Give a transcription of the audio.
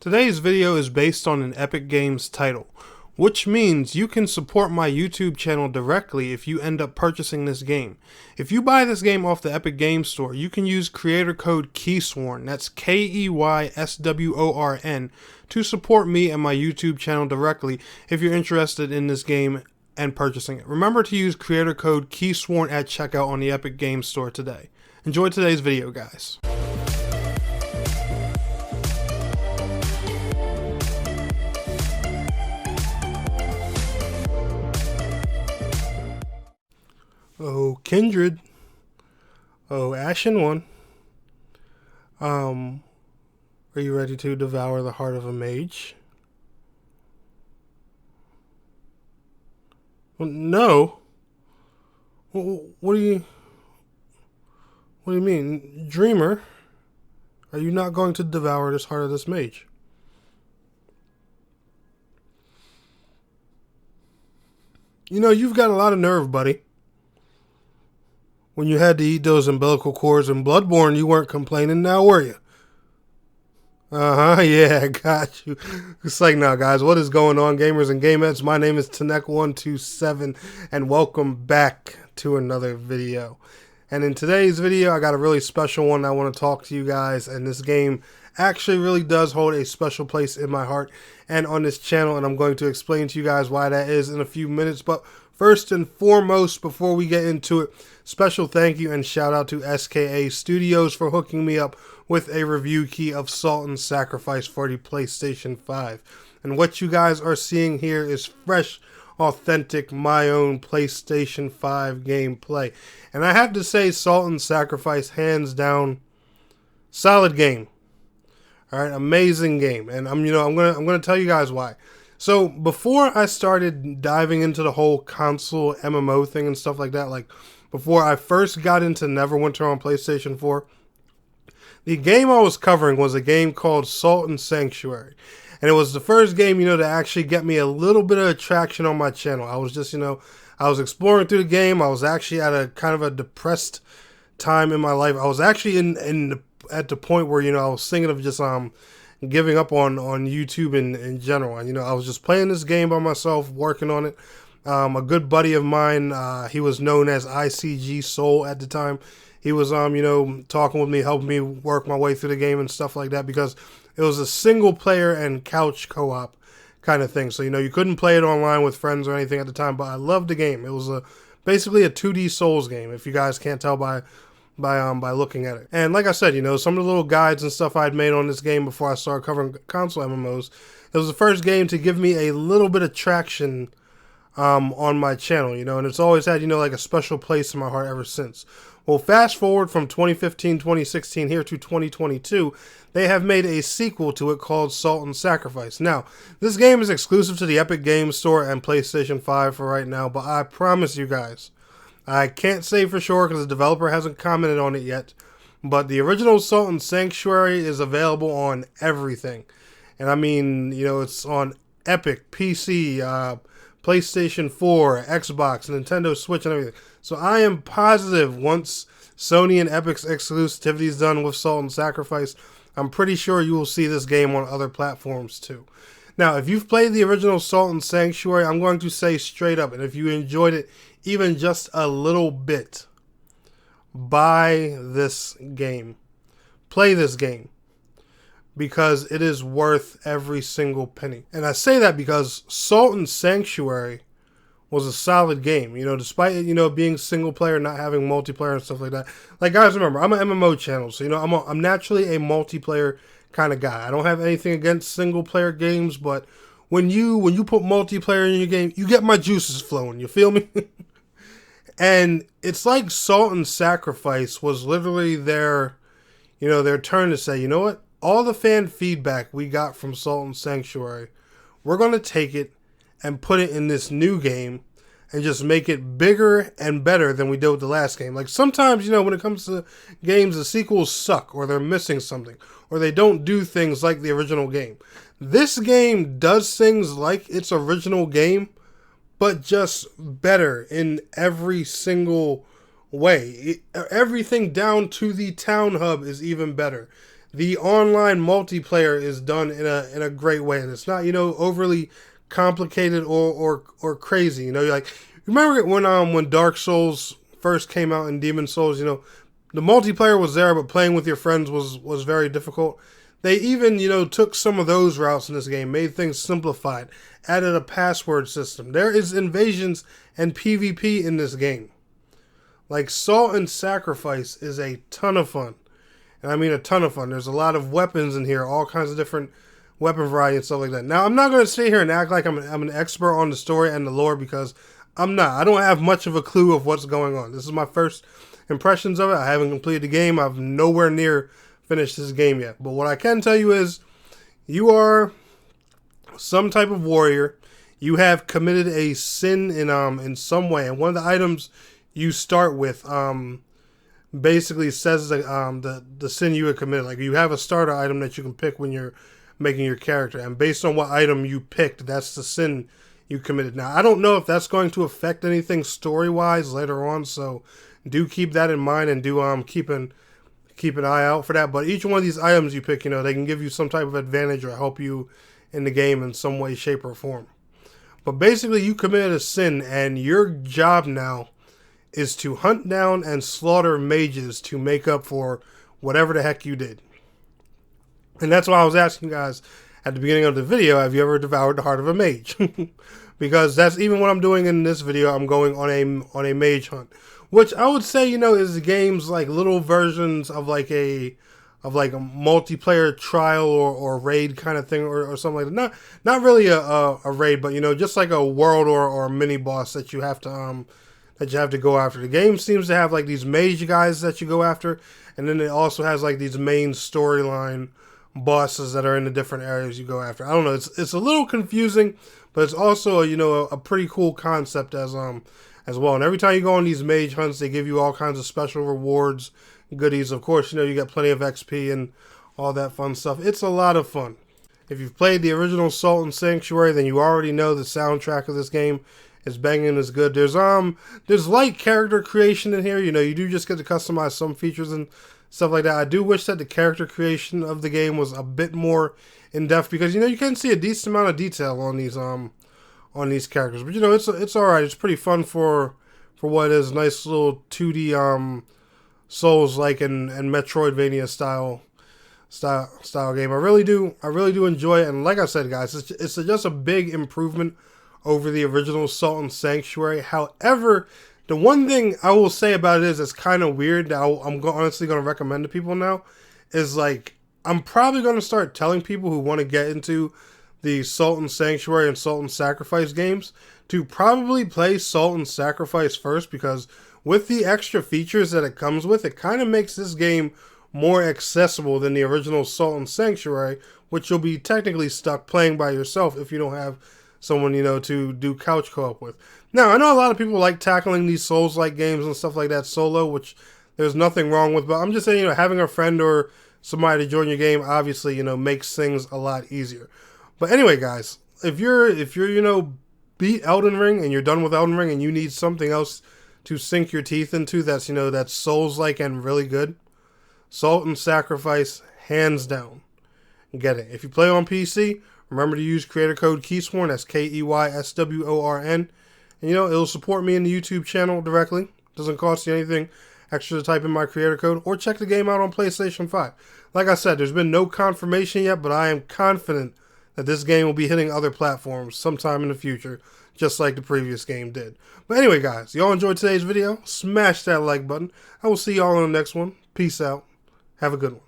Today's video is based on an Epic Games title, which means you can support my YouTube channel directly if you end up purchasing this game. If you buy this game off the Epic Games Store, you can use creator code KEYSWORN, that's KEYSWORN, to support me and my YouTube channel directly if you're interested in this game and purchasing it. Remember to use creator code KEYSWORN at checkout on the Epic Games Store today. Enjoy today's video, guys. Oh, Kindred. Oh, Ashen One. Are you ready to devour the heart of a mage? Well, no. What do you mean? Dreamer, are you not going to devour this heart of this mage? You know, you've got a lot of nerve, buddy. When you had to eat those umbilical cords in Bloodborne, you weren't complaining, now were you? Yeah, got you. It's like, nah, guys, what is going on, gamers and gamettes? My name is Tanek127, and welcome back to another video. And in today's video, I got a really special one I want to talk to you guys, and this game actually really does hold a special place in my heart and on this channel, and I'm going to explain to you guys why that is in a few minutes. But first and foremost, before we get into it, special thank you and shout out to SKA Studios for hooking me up with a review key of Salt and Sacrifice for the PlayStation 5. And what you guys are seeing here is fresh, authentic, my own PlayStation 5 gameplay. And I have to say, Salt and Sacrifice, hands down, solid game. All right, amazing game. And I'm gonna tell you guys why. So before I started diving into the whole console MMO thing and stuff like that, like before I first got into Neverwinter on PlayStation 4, the game I was covering was a game called Salt and Sanctuary. And it was the first game, to actually get me a little bit of traction on my channel. I was just, I was exploring through the game. I was actually at a kind of a depressed time in my life. I was actually at the point where, I was thinking of just giving up on YouTube in general. And, I was just playing this game by myself, working on it. A good buddy of mine, he was known as ICG Soul at the time. He was, talking with me, helping me work my way through the game and stuff like that, because it was a single player and couch co-op kind of thing. So, you couldn't play it online with friends or anything at the time, but I loved the game. It was basically a 2D Souls game, if you guys can't tell by looking at it. And like I said, some of the little guides and stuff I'd made on this game before I started covering console MMOs, it was the first game to give me a little bit of traction on my channel, and it's always had, like a special place in my heart ever since. Well, fast forward from 2015, 2016 here to 2022, they have made a sequel to it called Salt and Sacrifice. Now, this game is exclusive to the Epic Games Store and PlayStation 5 for right now, but I promise you guys, I can't say for sure because the developer hasn't commented on it yet, but the original Salt and Sanctuary is available on everything. And I mean, it's on Epic, PC, PlayStation 4, Xbox, Nintendo Switch, and everything. So I am positive once Sony and Epic's exclusivity is done with Salt and Sacrifice, I'm pretty sure you will see this game on other platforms too. Now, if you've played the original Salt and Sanctuary, I'm going to say straight up, and if you enjoyed it even just a little bit, buy this game. Play this game. Because it is worth every single penny. And I say that because Salt and Sanctuary was a solid game. Despite it, being single player, not having multiplayer and stuff like that. Like, guys, remember, I'm an MMO channel, so, I'm naturally a multiplayer kind of guy. I don't have anything against single player games, but when you put multiplayer in your game, you get my juices flowing. You feel me? And it's like Salt and Sacrifice was literally their turn to say, you know what? All the fan feedback we got from Salt and Sanctuary, we're going to take it and put it in this new game and just make it bigger and better than we did with the last game. Like sometimes, when it comes to games, the sequels suck or they're missing something or they don't do things like the original game. This game does things like its original game, but just better in every single way. Everything down to the town hub is even better. the online multiplayer is done in a great way, and it's not, you know, overly complicated or crazy. You know, like, remember when Dark Souls first came out and Demon Souls, you know, the multiplayer was there, but playing with your friends was very difficult. They even, you know, took some of those routes in this game, made things simplified, added a password system. There is invasions and PvP in this game. Like, Salt and Sacrifice is a ton of fun. And I mean a ton of fun. There's a lot of weapons in here, all kinds of different weapon variety and stuff like that. Now, I'm not going to sit here and act like I'm an expert on the story and the lore, because I'm not. I don't have much of a clue of what's going on. This is my first impressions of it. I haven't completed the game. I've nowhere near finished this game yet. But what I can tell you is, you are some type of warrior. You have committed a sin in some way, and one of the items you start with basically says the sin you had committed. Like, you have a starter item that you can pick when you're making your character, and based on what item you picked, that's the sin you committed. Now, I don't know if that's going to affect anything story wise later on, so do keep that in mind, and do keep an eye out for that. But each one of these items you pick, you know, they can give you some type of advantage or help you in the game in some way, shape, or form. But basically, you committed a sin, and your job now is to hunt down and slaughter mages to make up for whatever the heck you did. And that's why I was asking you guys at the beginning of the video, have you ever devoured the heart of a mage? Because that's even what I'm doing in this video. I'm going on a mage hunt, which I would say, you know, is the game's like little versions of like a multiplayer trial or raid kind of thing, or something like that. Not really a raid, but, you know, just like a world or a mini boss that you have to go after. The game seems to have like these mage guys that you go after, and then it also has like these main storyline bosses that are in the different areas you go after. I don't know, it's a little confusing, but it's also, you know, a pretty cool concept as well. And every time you go on these mage hunts, they give you all kinds of special rewards, goodies. Of course, you know, you get plenty of XP and all that fun stuff. It's a lot of fun. If you've played the original Salt and Sanctuary, then you already know the soundtrack of this game is banging, is good. There's light character creation in here. You know, you do just get to customize some features and stuff like that. I do wish that the character creation of the game was a bit more in depth, because, you know, you can see a decent amount of detail on these characters. But, you know, it's all right. It's pretty fun for what it is. Nice little 2D Souls-like and Metroidvania style game. I really do enjoy it. And like I said, guys, it's just a big improvement over the original Salt and Sanctuary. However, the one thing I will say about it is it's kind of weird that I'm honestly going to recommend to people now is, like, I'm probably going to start telling people who want to get into the Salt and Sanctuary and Salt and Sacrifice games to probably play Salt and Sacrifice first, because with the extra features that it comes with, it kind of makes this game more accessible than the original Salt and Sanctuary, which you'll be technically stuck playing by yourself if you don't have someone, you know, to do couch co-op with. Now, I know a lot of people like tackling these Souls-like games and stuff like that solo, which there's nothing wrong with, but I'm just saying, you know, having a friend or somebody to join your game, obviously, you know, makes things a lot easier. But anyway, guys, if you're, you know, beat Elden Ring and you're done with Elden Ring and you need something else to sink your teeth into that's, you know, that's Souls-like and really good, Salt and Sacrifice, hands down. Get it. If you play on PC, remember to use creator code KEYSWORN, that's KEYSWORN, and, you know, it'll support me in the YouTube channel directly. Doesn't cost you anything extra to type in my creator code, or check the game out on PlayStation 5. Like I said, there's been no confirmation yet, but I am confident that this game will be hitting other platforms sometime in the future, just like the previous game did. But anyway, guys, y'all enjoyed today's video? Smash that like button. I will see y'all in the next one. Peace out. Have a good one.